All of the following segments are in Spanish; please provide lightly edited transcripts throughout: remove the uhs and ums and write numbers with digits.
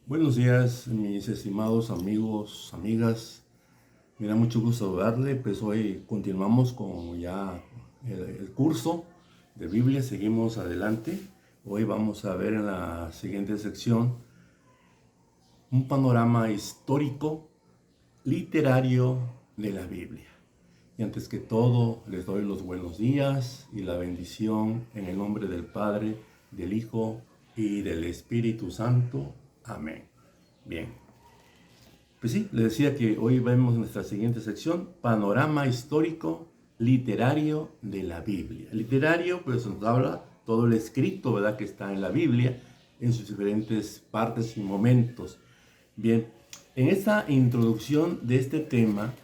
Buenos días, mis estimados amigos, amigas. Me da mucho gusto saludarle. Pues hoy continuamos con ya el curso de Biblia. Seguimos adelante. Hoy vamos a ver en la siguiente sección un panorama histórico, literario de la Biblia. Y antes que todo, les doy los buenos días y la bendición en el nombre del Padre, del Hijo y del Espíritu Santo. Amén. Bien. Pues sí, le decía que hoy vemos nuestra siguiente sección, panorama histórico literario de la Biblia. Literario, pues nos habla todo el escrito, ¿verdad?, que está en la Biblia, en sus diferentes partes y momentos. Bien, en esta introducción de este tema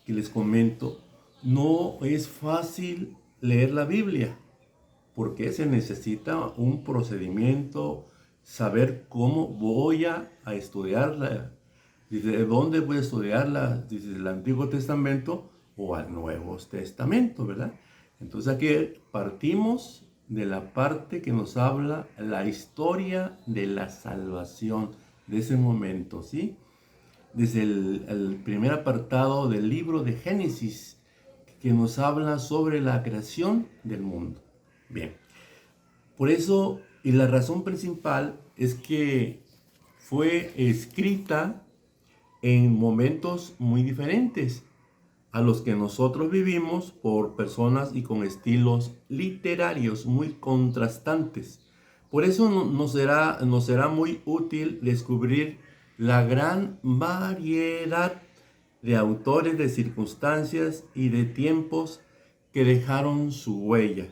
que les comento, no es fácil leer la Biblia, porque se necesita un procedimiento, saber cómo voy a estudiarla. Dice, ¿de dónde voy a estudiarla? Dice, ¿del Antiguo Testamento o al Nuevo Testamento, verdad? Entonces aquí partimos de la parte que nos habla la historia de la salvación de ese momento, ¿sí? Desde el primer apartado del libro de Génesis, que nos habla sobre la creación del mundo. Bien, por eso, y la razón principal es que fue escrita en momentos muy diferentes a los que nosotros vivimos, por personas y con estilos literarios muy contrastantes. Por eso nos será muy útil descubrir la gran variedad de autores, de circunstancias y de tiempos que dejaron su huella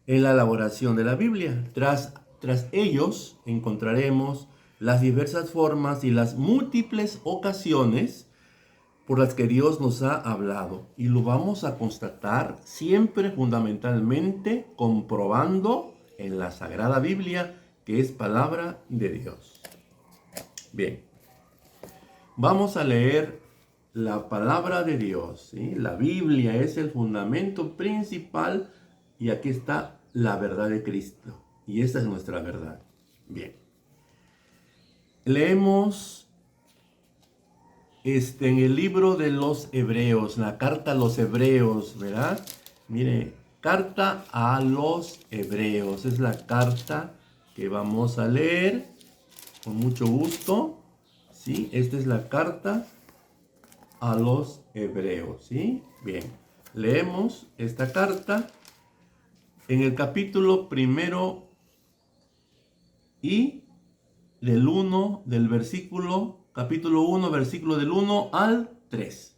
en la elaboración de la Biblia. Tras ellos encontraremos las diversas formas y las múltiples ocasiones por las que Dios nos ha hablado. Y lo vamos a constatar siempre fundamentalmente comprobando en la Sagrada Biblia, que es palabra de Dios. Bien, vamos a leer la palabra de Dios, ¿sí? La Biblia es el fundamento principal y aquí está la verdad de Cristo. Y esta es nuestra verdad. Bien, leemos en el libro de los Hebreos, la carta a los Hebreos, ¿verdad? Mire, carta a los Hebreos, es la carta que vamos a leer con mucho gusto, ¿sí? Esta es la carta a los Hebreos, ¿sí? Bien, leemos esta carta en el capítulo primero y del versículo, capítulo 1, versículo del 1 al 3,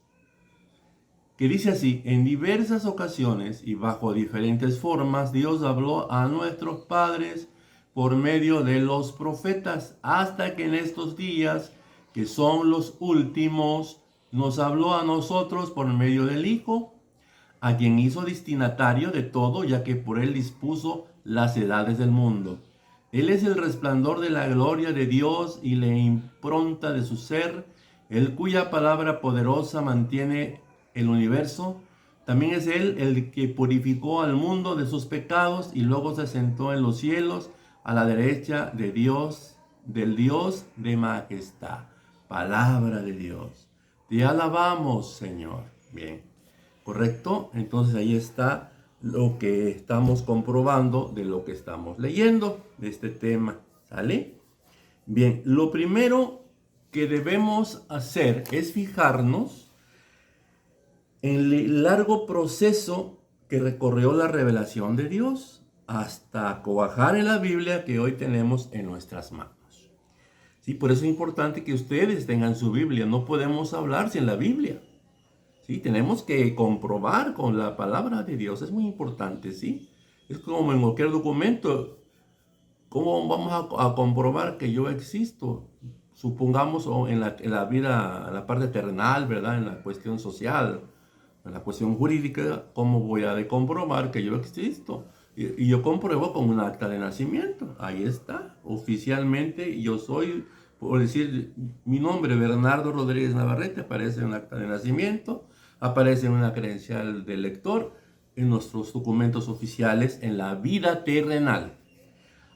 que dice así: en diversas ocasiones y bajo diferentes formas, Dios habló a nuestros padres por medio de los profetas, hasta que en estos días, que son los últimos, nos habló a nosotros por medio del Hijo, a quien hizo destinatario de todo, ya que por él dispuso las edades del mundo. Él es el resplandor de la gloria de Dios y la impronta de su ser, el cuya palabra poderosa mantiene el universo. También es Él el que purificó al mundo de sus pecados y luego se sentó en los cielos a la derecha de Dios, del Dios de majestad. Palabra de Dios. Te alabamos, Señor. Bien, ¿correcto? Entonces ahí está lo que estamos comprobando de lo que estamos leyendo de este tema, ¿sale? Bien, lo primero que debemos hacer es fijarnos en el largo proceso que recorrió la revelación de Dios hasta cuajar en la Biblia que hoy tenemos en nuestras manos. Sí, por eso es importante que ustedes tengan su Biblia. No podemos hablar sin la Biblia. Sí, tenemos que comprobar con la palabra de Dios, es muy importante, ¿sí? Es como en cualquier documento, ¿cómo vamos a comprobar que yo existo? Supongamos en la vida, en la parte terrenal, ¿verdad? En la cuestión social, en la cuestión jurídica, ¿cómo voy a comprobar que yo existo? Y yo compruebo con un acta de nacimiento, ahí está, oficialmente yo soy, por decir mi nombre, Bernardo Rodríguez Navarrete, aparece en un acta de nacimiento, aparece en una credencial del lector, en nuestros documentos oficiales en la vida terrenal.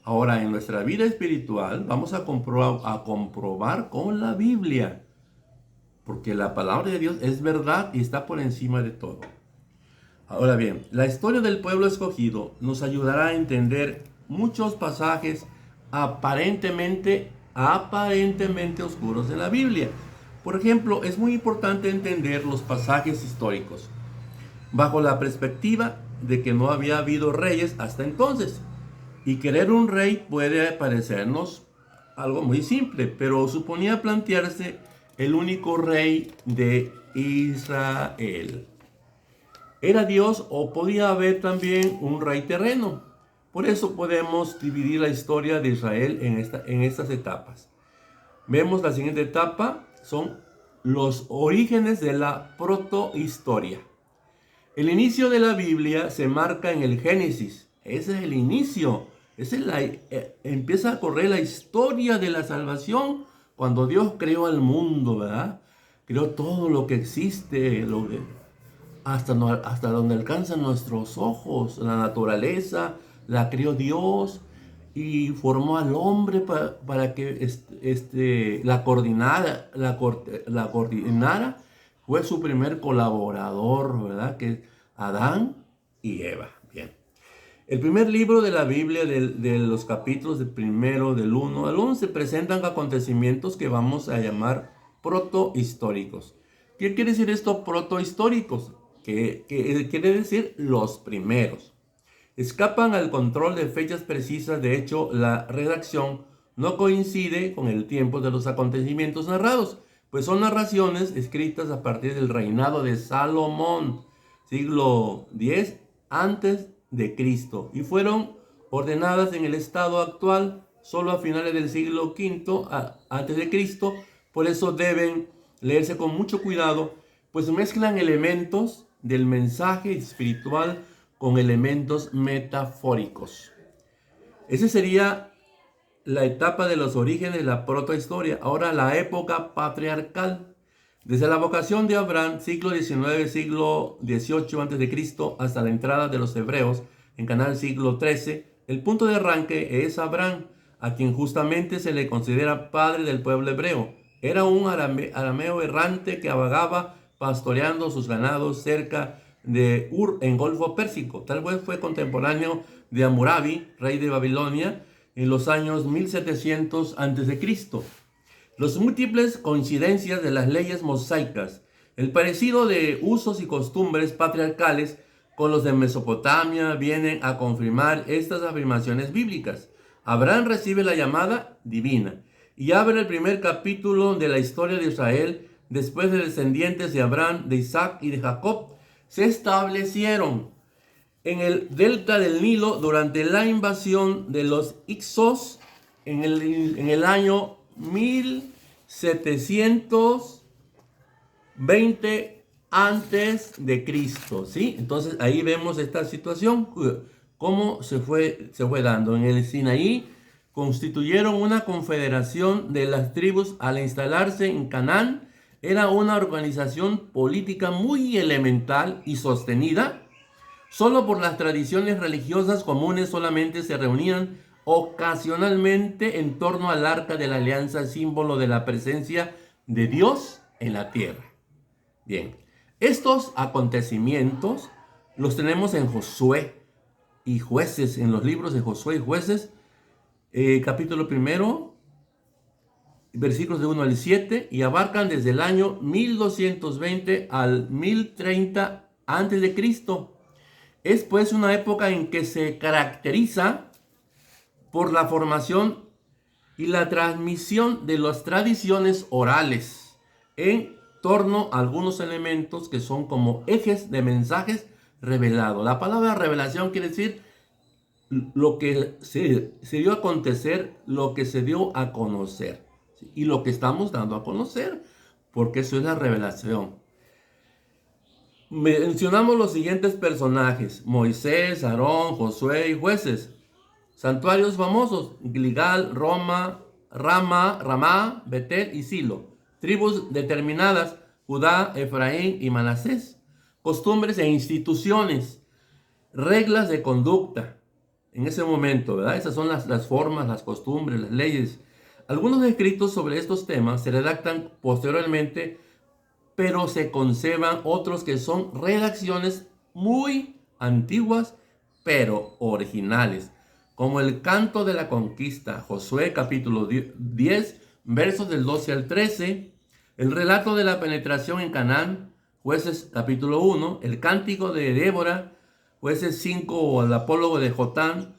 Ahora, en nuestra vida espiritual vamos a comprobar con la Biblia, porque la palabra de Dios es verdad y está por encima de todo. Ahora bien, la historia del pueblo escogido nos ayudará a entender muchos pasajes aparentemente oscuros de la Biblia. Por ejemplo, es muy importante entender los pasajes históricos bajo la perspectiva de que no había habido reyes hasta entonces. Y querer un rey puede parecernos algo muy simple, pero suponía plantearse el único rey de Israel. ¿Era Dios o podía haber también un rey terreno? Por eso podemos dividir la historia de Israel en estas etapas. Vemos la siguiente etapa, son los orígenes de la protohistoria. El inicio de la Biblia se marca en el Génesis. Ese es el inicio. Empieza a correr la historia de la salvación cuando Dios creó al mundo, ¿verdad? Creó todo lo que existe, hasta donde alcanzan nuestros ojos. La naturaleza la creó Dios y formó al hombre para que la coordinara. Fue su primer colaborador, ¿verdad? Que es Adán y Eva. Bien. El primer libro de la Biblia, de los capítulos del 1 al 11, presentan acontecimientos que vamos a llamar protohistóricos. ¿Qué quiere decir esto, protohistóricos? Que quiere decir los primeros. Escapan al control de fechas precisas. De hecho, la redacción no coincide con el tiempo de los acontecimientos narrados, pues son narraciones escritas a partir del reinado de Salomón, siglo X antes de Cristo, y fueron ordenadas en el estado actual solo a finales del siglo V antes de Cristo. Por eso deben leerse con mucho cuidado, pues mezclan elementos del mensaje espiritual con elementos metafóricos. Esa sería la etapa de los orígenes de la protohistoria. Ahora, la época patriarcal. Desde la vocación de Abraham, siglo XIX, siglo XVIII a.C., hasta la entrada de los hebreos en Canaán, siglo XIII, el punto de arranque es Abraham, a quien justamente se le considera padre del pueblo hebreo. Era un arameo errante que vagaba pastoreando sus ganados cerca de Ur, en Golfo Pérsico. Tal vez fue contemporáneo de Hammurabi, rey de Babilonia, en los años 1700 a.C. Las múltiples coincidencias de las leyes mosaicas, el parecido de usos y costumbres patriarcales con los de Mesopotamia vienen a confirmar estas afirmaciones bíblicas. Abraham recibe la llamada divina y abre el primer capítulo de la historia de Israel. Después de descendientes de Abraham, de Isaac y de Jacob, se establecieron en el delta del Nilo durante la invasión de los Hicsos en el año 1720 antes de Cristo, ¿sí? Entonces ahí vemos esta situación, cómo se fue dando. En el Sinaí constituyeron una confederación de las tribus al instalarse en Canaán. Era una organización política muy elemental y sostenida solo por las tradiciones religiosas comunes. Solamente se reunían ocasionalmente en torno al arca de la alianza, símbolo de la presencia de Dios en la tierra. Bien, estos acontecimientos los tenemos en Josué y Jueces, en los libros de Josué y Jueces, capítulo 1, versículos de 1 al 7, y abarcan desde el año 1220 al 1030 antes de Cristo. Es pues una época en que se caracteriza por la formación y la transmisión de las tradiciones orales en torno a algunos elementos que son como ejes de mensajes revelados. La palabra revelación quiere decir lo que se dio a acontecer, lo que se dio a conocer, ¿sí? Y lo que estamos dando a conocer, porque eso es la revelación. Mencionamos los siguientes personajes: Moisés, Aarón, Josué y Jueces. Santuarios famosos: Gilgal, Ramá, Betel y Silo. Tribus determinadas: Judá, Efraín y Manasés. Costumbres e instituciones: reglas de conducta, en ese momento, ¿verdad? Esas son las formas, las costumbres, las leyes. Algunos escritos sobre estos temas se redactan posteriormente, pero se conservan otros que son redacciones muy antiguas, pero originales, como el Canto de la Conquista, Josué capítulo 10, versos del 12 al 13, el relato de la penetración en Canaán, Jueces capítulo 1, el Cántico de Débora, Jueces 5 o el Apólogo de Jotán,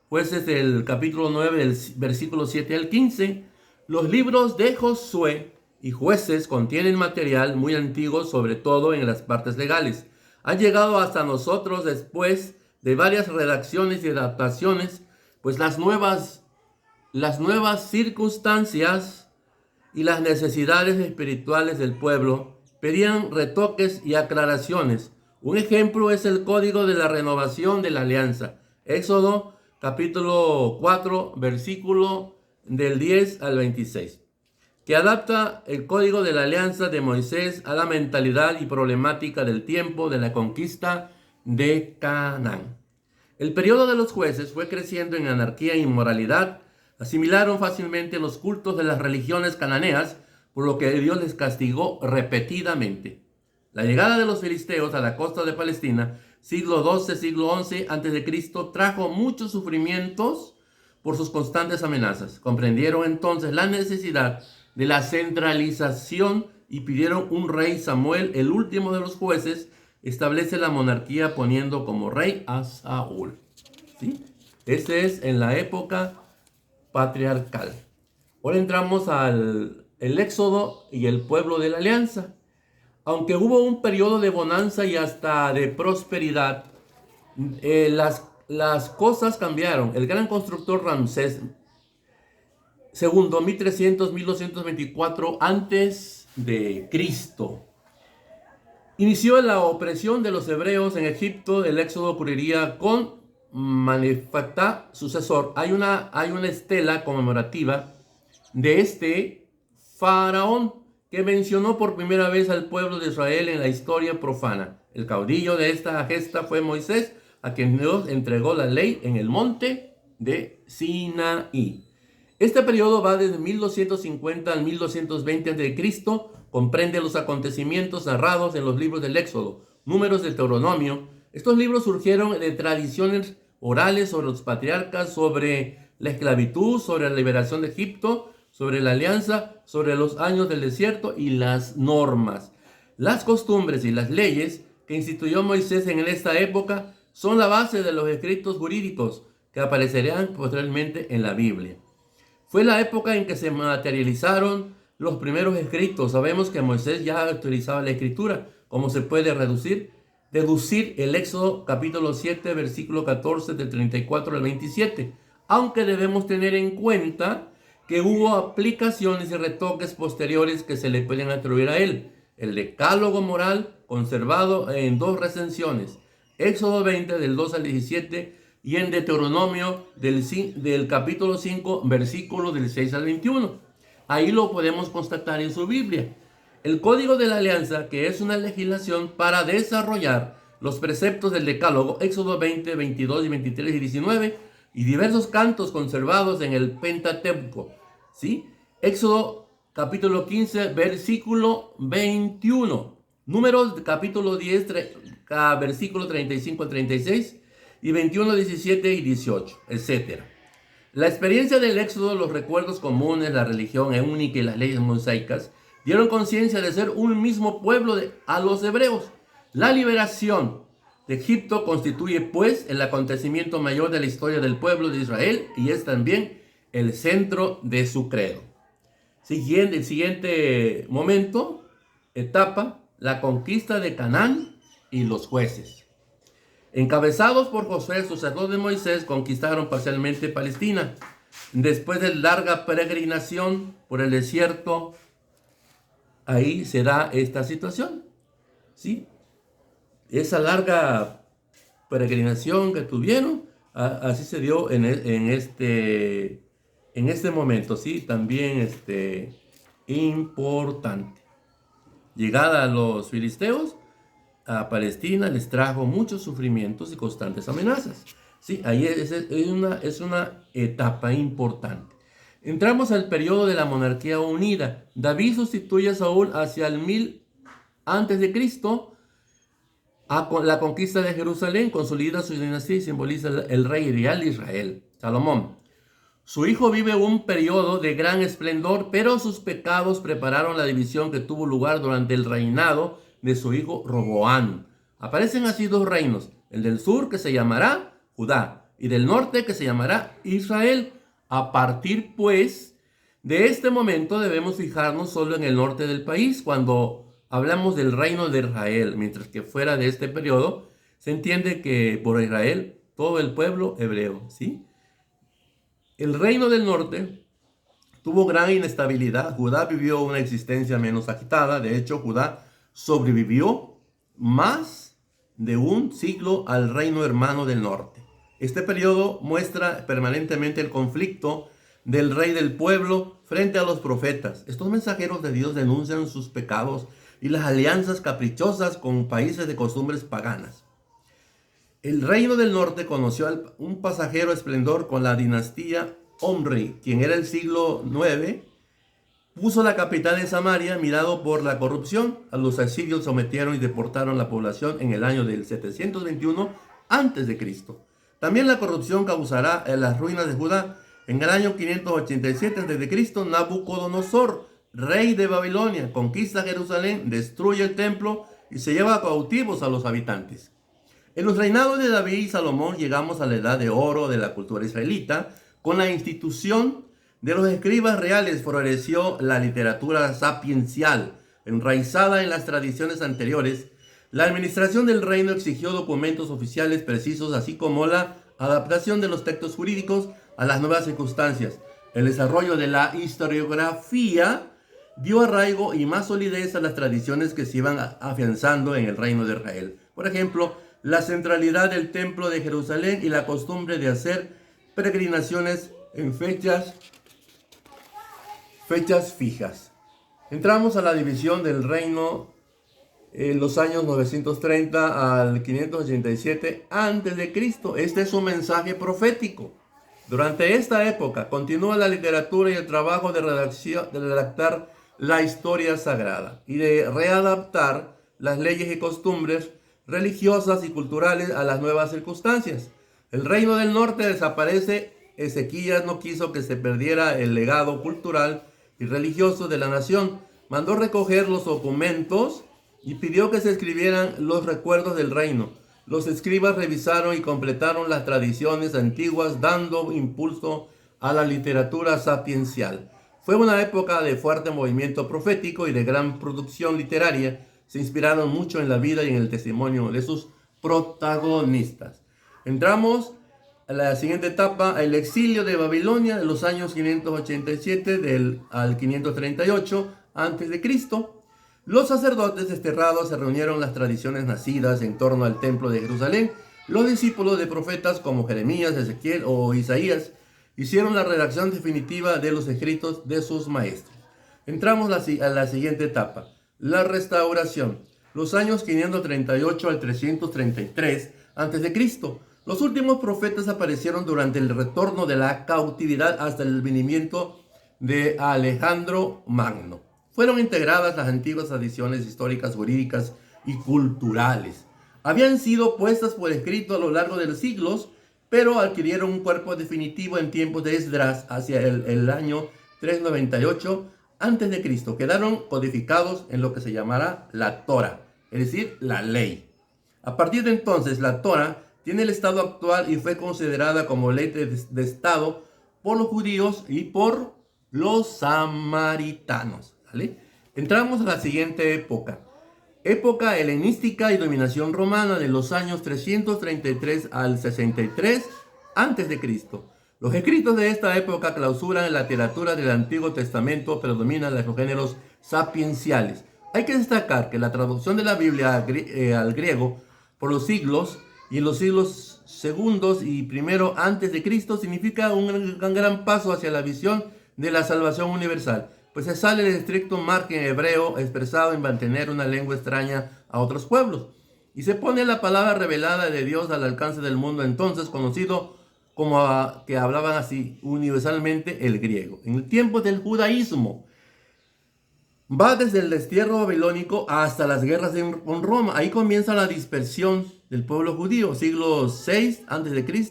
Jueces del capítulo 9, del versículo 7 al 15. Los libros de Josué y Jueces contienen material muy antiguo, sobre todo en las partes legales. Ha llegado hasta nosotros después de varias redacciones y adaptaciones, pues las nuevas circunstancias y las necesidades espirituales del pueblo pedían retoques y aclaraciones. Un ejemplo es el Código de la Renovación de la Alianza, Éxodo capítulo 4, versículo del 10 al 26, que adapta el Código de la Alianza de Moisés a la mentalidad y problemática del tiempo de la conquista de Canaán. El periodo de los jueces fue creciendo en anarquía e inmoralidad. Asimilaron fácilmente los cultos de las religiones cananeas, por lo que Dios les castigó repetidamente. La llegada de los filisteos a la costa de Palestina, siglo XII, siglo XI a.C., trajo muchos sufrimientos por sus constantes amenazas. Comprendieron entonces la necesidad de la centralización y pidieron un rey. Samuel, el último de los jueces, establece la monarquía poniendo como rey a Saúl. ¿Sí? Este es en la época patriarcal. Ahora entramos al Éxodo y el pueblo de la alianza. Aunque hubo un periodo de bonanza y hasta de prosperidad, las cosas cambiaron. El gran constructor Ramsés II, 1300-1224 antes de Cristo, inició la opresión de los hebreos en Egipto. El éxodo ocurriría con Manefatá, sucesor. Hay una estela conmemorativa de este faraón que mencionó por primera vez al pueblo de Israel en la historia profana. El caudillo de esta gesta fue Moisés, a quien Dios entregó la ley en el monte de Sinaí. Este periodo va desde 1250 al 1220 a.C., comprende los acontecimientos narrados en los libros del Éxodo, Números, de Deuteronomio. Estos libros surgieron de tradiciones orales sobre los patriarcas, sobre la esclavitud, sobre la liberación de Egipto, sobre la alianza, sobre los años del desierto y las normas. Las costumbres y las leyes que instituyó Moisés en esta época son la base de los escritos jurídicos que aparecerán posteriormente en la Biblia. Fue la época en que se materializaron los primeros escritos. Sabemos que Moisés ya utilizaba la escritura. ¿Cómo se puede deducir el Éxodo capítulo 7, versículo 14 del 34 al 27? Aunque debemos tener en cuenta que hubo aplicaciones y retoques posteriores que se le pueden atribuir a él. El decálogo moral conservado en dos recensiones, Éxodo 20 del 2 al 17 y en Deuteronomio del capítulo 5, versículo del 6 al 21. Ahí lo podemos constatar en su Biblia. El Código de la Alianza, que es una legislación para desarrollar los preceptos del decálogo, Éxodo 20, 22 y 23 y 19, y diversos cantos conservados en el Pentateuco. ¿Sí? Éxodo capítulo 15, versículo 21. Números capítulo 10, versículo 35 al 36 y 21, 17 y 18, etc. La experiencia del Éxodo, los recuerdos comunes, la religión única y las leyes mosaicas dieron conciencia de ser un mismo pueblo a los hebreos. La liberación de Egipto constituye pues el acontecimiento mayor de la historia del pueblo de Israel y es también el centro de su credo. El siguiente momento, etapa, la conquista de Canaán y los jueces. Encabezados por Josué, el sacerdote de Moisés, conquistaron parcialmente Palestina. Después de larga peregrinación por el desierto, ahí se da esta situación. ¿Sí? Esa larga peregrinación que tuvieron, así se dio en este momento, ¿sí? También importante. Llegada a los filisteos a Palestina les trajo muchos sufrimientos y constantes amenazas. Sí, ahí es una etapa importante. Entramos al periodo de la monarquía unida. David sustituye a Saúl hacia el 1000 antes de Cristo. La conquista de Jerusalén consolida su dinastía y simboliza el rey ideal de Israel, Salomón. Su hijo vive un periodo de gran esplendor, pero sus pecados prepararon la división que tuvo lugar durante el reinado de su hijo Roboán. Aparecen así dos reinos, el del sur que se llamará Judá y del norte que se llamará Israel. A partir pues de este momento debemos fijarnos solo en el norte del país cuando hablamos del reino de Israel, mientras que fuera de este periodo se entiende que por Israel todo el pueblo hebreo, ¿sí? El reino del norte tuvo gran inestabilidad. Judá vivió una existencia menos agitada. De hecho, Judá sobrevivió más de un siglo al reino hermano del norte. Este periodo muestra permanentemente el conflicto del rey del pueblo frente a los profetas. Estos mensajeros de Dios denuncian sus pecados y las alianzas caprichosas con países de costumbres paganas. El reino del norte conoció un pasajero esplendor con la dinastía Omri, quien era el siglo IX, puso la capital en Samaria, mirado por la corrupción. A los asirios sometieron y deportaron la población en el año del 721 a.C. También la corrupción causará las ruinas de Judá. En el año 587 a.C., Nabucodonosor, rey de Babilonia, conquista Jerusalén, destruye el templo y se lleva cautivos a los habitantes. En los reinados de David y Salomón llegamos a la edad de oro de la cultura israelita. Con la institución de los escribas reales floreció la literatura sapiencial, enraizada en las tradiciones anteriores. La administración del reino exigió documentos oficiales precisos, así como la adaptación de los textos jurídicos a las nuevas circunstancias. El desarrollo de la historiografía dio arraigo y más solidez a las tradiciones que se iban afianzando en el reino de Israel. Por ejemplo, la centralidad del templo de Jerusalén y la costumbre de hacer peregrinaciones en fechas fijas. Entramos a la división del reino en los años 930 al 587 a.C. Este es un mensaje profético. Durante esta época continúa la literatura y el trabajo de redactar la historia sagrada y de readaptar las leyes y costumbres religiosas y culturales a las nuevas circunstancias. El reino del norte desaparece. Ezequías no quiso que se perdiera el legado cultural y religioso de la nación. Mandó recoger los documentos y pidió que se escribieran los recuerdos del reino. Los escribas revisaron y completaron las tradiciones antiguas, dando impulso a la literatura sapiencial. Fue una época de fuerte movimiento profético y de gran producción literaria. Se inspiraron mucho en la vida y en el testimonio de sus protagonistas. Entramos a la siguiente etapa, el exilio de Babilonia de los años 587 al 538 a.C. Los sacerdotes desterrados se reunieron las tradiciones nacidas en torno al templo de Jerusalén. Los discípulos de profetas como Jeremías, Ezequiel o Isaías hicieron la redacción definitiva de los escritos de sus maestros. Entramos a la siguiente etapa, la restauración, los años 538 al 333 a.C. Los últimos profetas aparecieron durante el retorno de la cautividad hasta el advenimiento de Alejandro Magno. Fueron integradas las antiguas tradiciones históricas, jurídicas y culturales. Habían sido puestas por escrito a lo largo de los siglos, pero adquirieron un cuerpo definitivo en tiempos de Esdras hacia el año 398 a.C. Quedaron codificados en lo que se llamará la Torá, es decir, la ley. A partir de entonces, la Torá tiene el estado actual y fue considerada como ley de estado por los judíos y por los samaritanos. ¿Vale? Entramos a la siguiente época. Época helenística y dominación romana de los años 333 al 63 a.C. Los escritos de esta época clausuran la literatura del Antiguo Testamento, predominan los géneros sapienciales. Hay que destacar que la traducción de la Biblia al griego por los siglos y en los siglos segundos y primero antes de Cristo significa un gran paso hacia la visión de la salvación universal, pues se sale del estricto margen hebreo expresado en mantener una lengua extraña a otros pueblos. y se pone la palabra revelada de Dios al alcance del mundo, entonces conocido como que hablaban así universalmente el griego. En el tiempo del judaísmo, va desde el destierro babilónico hasta las guerras con Roma. Ahí comienza la dispersión del pueblo judío, siglo VI a.C.,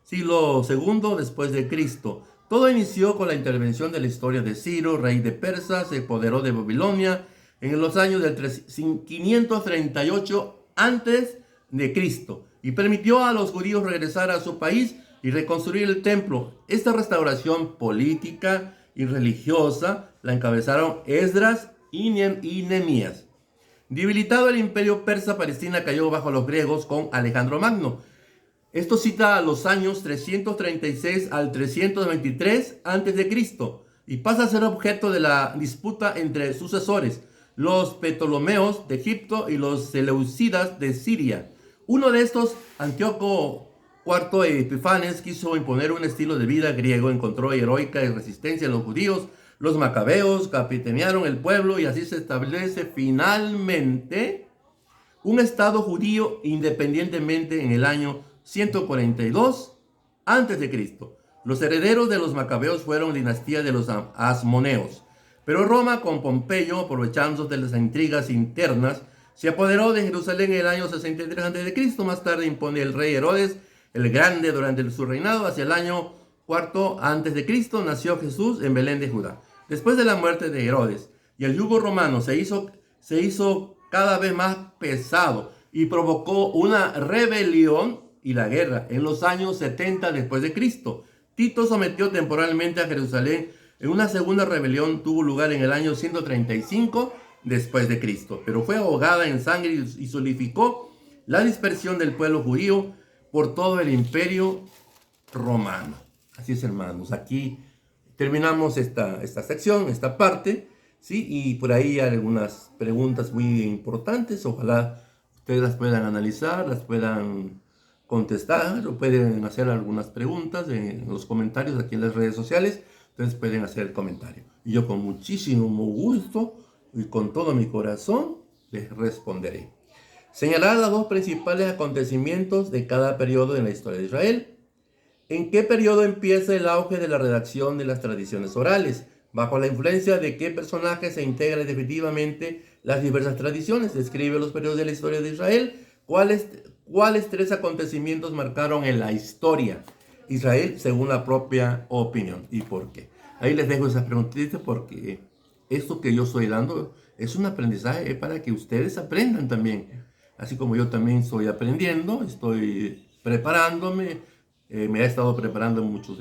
siglo II después de Cristo. Todo inició con la intervención de la historia de Ciro, rey de Persia, se apoderó de Babilonia en los años del 538 antes de Cristo y permitió a los judíos regresar a su país y reconstruir el templo. Esta restauración política y religiosa la encabezaron Esdras y Nehemías. Debilitado el imperio persa, Palestina cayó bajo los griegos con Alejandro Magno. Esto cita a los años 336 al 323 a.C. y pasa a ser objeto de la disputa entre sucesores, los Ptolomeos de Egipto y los Seleucidas de Siria. Uno de estos, Antíoco IV Epifanes, quiso imponer un estilo de vida griego, encontró heroica resistencia en los judíos. Los macabeos capitanearon el pueblo y así se establece finalmente un estado judío independientemente en el año 142 a.C. Los herederos de los macabeos fueron dinastía de los asmoneos, pero Roma, con Pompeyo, aprovechándose de las intrigas internas, se apoderó de Jerusalén en el año 63 a.C. Más tarde impone el rey Herodes el Grande durante su reinado. Hacia el año IV a.C. nació Jesús en Belén de Judá. Después de la muerte de Herodes y el yugo romano se hizo cada vez más pesado y provocó una rebelión y la guerra en los años 70 después de Cristo. Tito sometió temporalmente a Jerusalén en una segunda rebelión, tuvo lugar en el año 135 después de Cristo, pero fue ahogada en sangre y solidificó la dispersión del pueblo judío por todo el imperio romano. Así es, hermanos, aquí terminamos esta sección, esta parte, ¿sí? Y por ahí hay algunas preguntas muy importantes, ojalá ustedes las puedan analizar, las puedan contestar, o pueden hacer algunas preguntas en los comentarios aquí en las redes sociales. Ustedes pueden hacer el comentario y yo con muchísimo gusto y con todo mi corazón les responderé. Señalar los dos principales acontecimientos de cada periodo en la historia de Israel. ¿En qué periodo empieza el auge de la redacción de las tradiciones orales? ¿Bajo la influencia de qué personaje se integran definitivamente las diversas tradiciones? Describe los periodos de la historia de Israel. ¿Cuáles tres acontecimientos marcaron en la historia Israel según la propia opinión? ¿Y por qué? Ahí les dejo esas preguntitas porque esto que yo estoy dando es un aprendizaje para que ustedes aprendan también. Así como yo también estoy aprendiendo, estoy preparándome, me he estado preparando mucho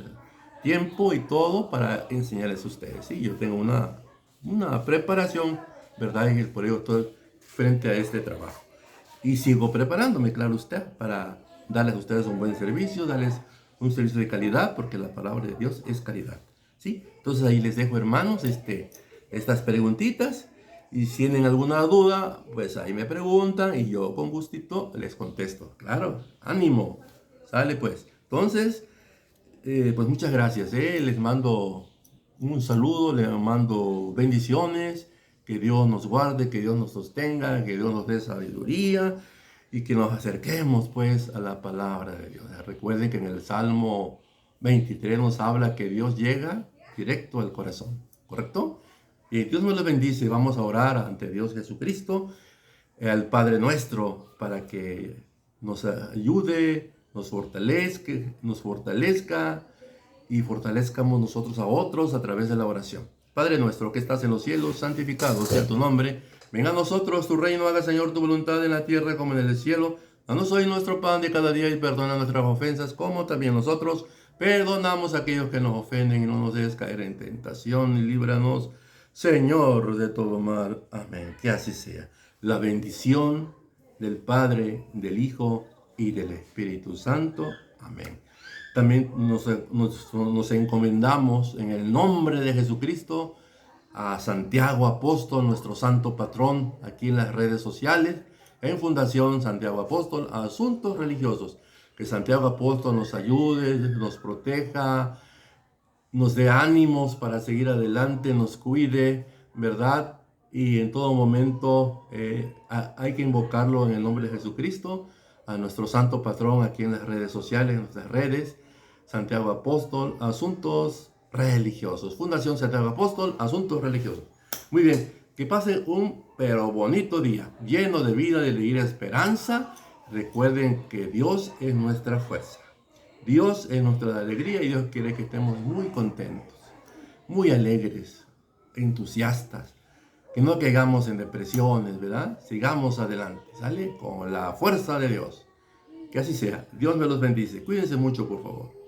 tiempo y todo para enseñarles a ustedes. ¿Sí? Yo tengo una preparación, ¿verdad? Y por ello estoy frente a este trabajo. Y sigo preparándome, claro usted, para darles a ustedes un buen servicio, darles un servicio de calidad, porque la palabra de Dios es calidad. ¿Sí? Entonces ahí les dejo, hermanos, estas preguntitas. Y si tienen alguna duda, pues ahí me preguntan y yo con gustito les contesto. Claro, ánimo. Sale pues. Entonces, pues muchas gracias. Les mando un saludo, les mando bendiciones. Que Dios nos guarde, que Dios nos sostenga, que Dios nos dé sabiduría y que nos acerquemos pues a la palabra de Dios. Recuerden que en el Salmo 23 nos habla que Dios llega directo al corazón, ¿correcto? Y Dios nos los bendice. Vamos a orar ante Dios Jesucristo, al Padre nuestro, para que nos ayude, nos fortalezca y fortalezcamos nosotros a otros a través de la oración. Padre nuestro que estás en los cielos, santificado sea tu nombre. Venga a nosotros tu reino, haga Señor tu voluntad en la tierra como en el cielo. Danos hoy nuestro pan de cada día y perdona nuestras ofensas como también nosotros perdonamos a aquellos que nos ofenden y no nos dejes caer en tentación y líbranos, Señor, de todo mal. Amén. Que así sea. La bendición del Padre, del Hijo y del Espíritu Santo. Amén. También nos encomendamos en el nombre de Jesucristo a Santiago Apóstol, nuestro santo patrón, aquí en las redes sociales, en Fundación Santiago Apóstol, a asuntos religiosos. Que Santiago Apóstol nos ayude, nos proteja, nos dé ánimos para seguir adelante, nos cuide, ¿verdad? y en todo momento hay que invocarlo en el nombre de Jesucristo, a nuestro santo patrón aquí en las redes sociales, en nuestras redes, Santiago Apóstol, Asuntos Religiosos. Fundación Santiago Apóstol, Asuntos Religiosos. Muy bien, que pasen un pero bonito día, lleno de vida, de alegría, esperanza. Recuerden que Dios es nuestra fuerza. Dios es nuestra alegría y Dios quiere que estemos muy contentos, muy alegres, entusiastas. Que no caigamos en depresiones, ¿verdad? Sigamos adelante, ¿sale? Con la fuerza de Dios. Que así sea. Dios me los bendice. Cuídense mucho, por favor.